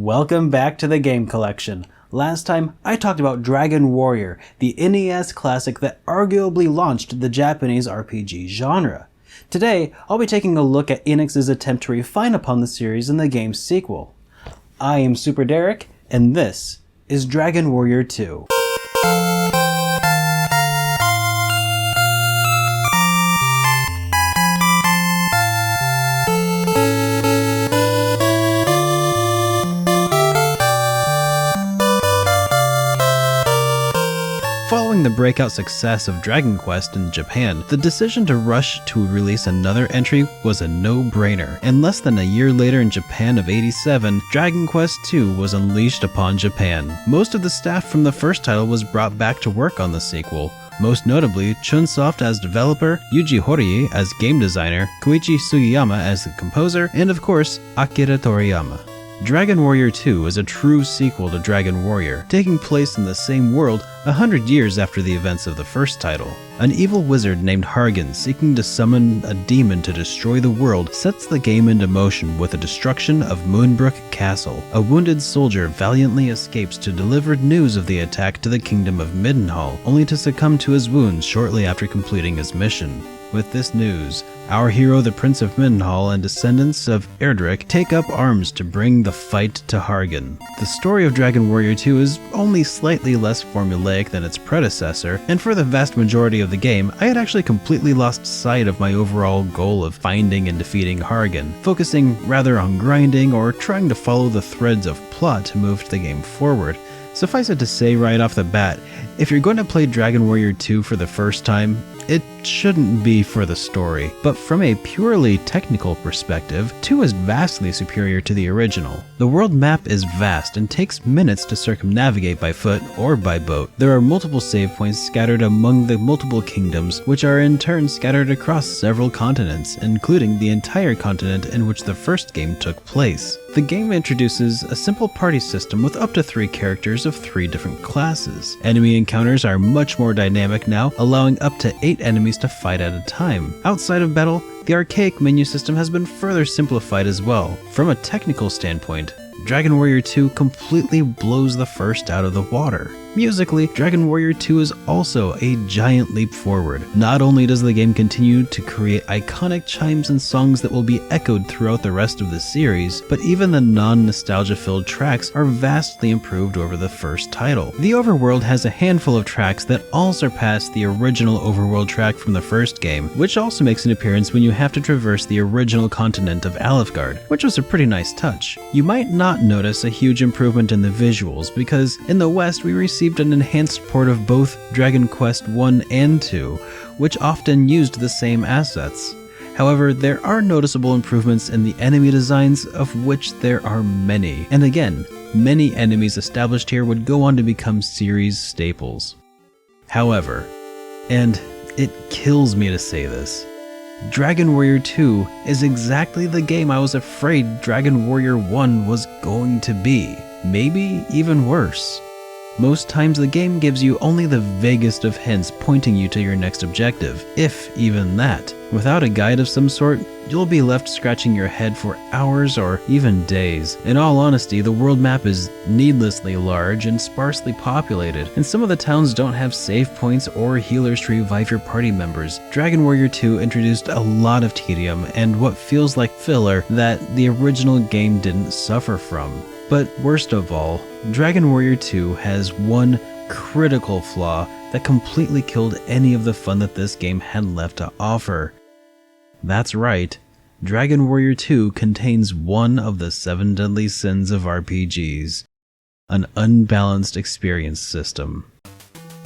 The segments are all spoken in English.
Welcome back to the Game Collection. Last time, I talked about Dragon Warrior, the NES classic that arguably launched the Japanese RPG genre. Today, I'll be taking a look at Enix's attempt to refine upon the series in the game's sequel. I am SuperDerek, and this is Dragon Warrior 2. Following the breakout success of Dragon Quest in Japan, the decision to rush to release another entry was a no-brainer, and less than a year later in Japan of '87, Dragon Quest II was unleashed upon Japan. Most of the staff from the first title was brought back to work on the sequel, most notably Chunsoft as developer, Yuji Horii as game designer, Koichi Sugiyama as the composer, and of course, Akira Toriyama. Dragon Warrior 2 is a true sequel to Dragon Warrior, taking place in the same world 100 years after the events of the first title. An evil wizard named Hargen, seeking to summon a demon to destroy the world, sets the game into motion with the destruction of Moonbrook Castle. A wounded soldier valiantly escapes to deliver news of the attack to the kingdom of Middenhall, only to succumb to his wounds shortly after completing his mission. With this news, our hero, the Prince of Middenhall and descendants of SuperDerek, take up arms to bring the fight to Hargen. The story of Dragon Warrior 2 is only slightly less formulaic than its predecessor, and for the vast majority of the game, I had actually completely lost sight of my overall goal of finding and defeating Hargen, focusing rather on grinding or trying to follow the threads of plot to move the game forward. Suffice it to say right off the bat, if you're going to play Dragon Warrior 2 for the first time, it shouldn't be for the story, but from a purely technical perspective, 2 is vastly superior to the original. The world map is vast and takes minutes to circumnavigate by foot or by boat. There are multiple save points scattered among the multiple kingdoms, which are in turn scattered across several continents, including the entire continent in which the first game took place. The game introduces a simple party system with up to 3 characters of 3 different classes. Enemy encounters are much more dynamic now, allowing up to 8 enemies to fight at a time. Outside of battle, the archaic menu system has been further simplified as well. From a technical standpoint, Dragon Warrior 2 completely blows the first out of the water. Musically, Dragon Warrior 2 is also a giant leap forward. Not only does the game continue to create iconic chimes and songs that will be echoed throughout the rest of the series, but even the non-nostalgia-filled tracks are vastly improved over the first title. The overworld has a handful of tracks that all surpass the original overworld track from the first game, which also makes an appearance when you have to traverse the original continent of Alefgard, which was a pretty nice touch. You might not notice a huge improvement in the visuals, because in the West we received an enhanced port of both Dragon Quest 1 and 2, which often used the same assets. However, there are noticeable improvements in the enemy designs, of which there are many. And again, many enemies established here would go on to become series staples. However, and it kills me to say this, Dragon Warrior 2 is exactly the game I was afraid Dragon Warrior 1 was going to be. Maybe even worse. Most times the game gives you only the vaguest of hints pointing you to your next objective, if even that. Without a guide of some sort, you'll be left scratching your head for hours or even days. In all honesty, the world map is needlessly large and sparsely populated, and some of the towns don't have save points or healers to revive your party members. Dragon Warrior 2 introduced a lot of tedium and what feels like filler that the original game didn't suffer from. But worst of all, Dragon Warrior 2 has one critical flaw that completely killed any of the fun that this game had left to offer. That's right, Dragon Warrior 2 contains one of the 7 deadly sins of RPGs, an unbalanced experience system.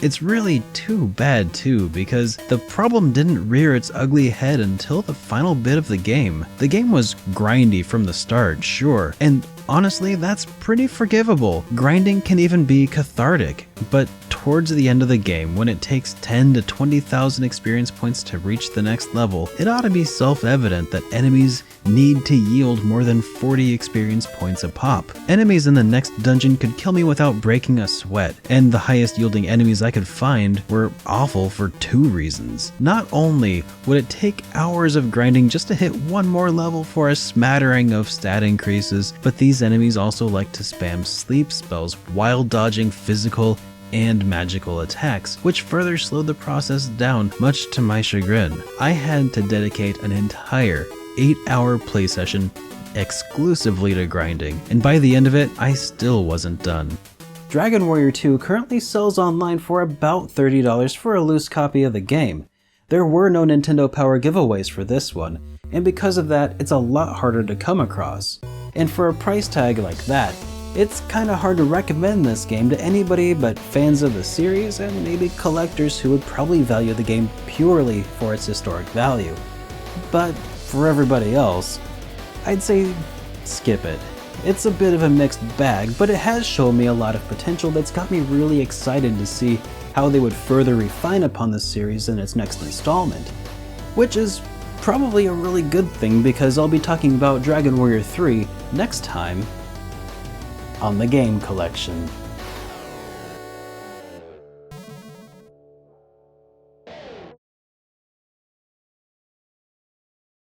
It's really too bad too, because the problem didn't rear its ugly head until the final bit of the game. The game was grindy from the start, sure, and honestly, that's pretty forgivable. Grinding can even be cathartic, but towards the end of the game, when it takes 10 to 20,000 experience points to reach the next level, it ought to be self-evident that enemies need to yield more than 40 experience points a pop. Enemies in the next dungeon could kill me without breaking a sweat, and the highest yielding enemies I could find were awful for two reasons. Not only would it take hours of grinding just to hit one more level for a smattering of stat increases, but these enemies also like to spam sleep spells while dodging physical and magical attacks, which further slowed the process down, much to my chagrin. I had to dedicate an entire 8-hour play session exclusively to grinding, and by the end of it, I still wasn't done. Dragon Warrior 2 currently sells online for about $30 for a loose copy of the game. There were no Nintendo Power giveaways for this one, and because of that, it's a lot harder to come across. And for a price tag like that, it's kinda hard to recommend this game to anybody but fans of the series and maybe collectors who would probably value the game purely for its historic value. But for everybody else, I'd say skip it. It's a bit of a mixed bag, but it has shown me a lot of potential that's got me really excited to see how they would further refine upon the series in its next installment. Which is probably a really good thing, because I'll be talking about Dragon Warrior 3 next time on the Game Collection.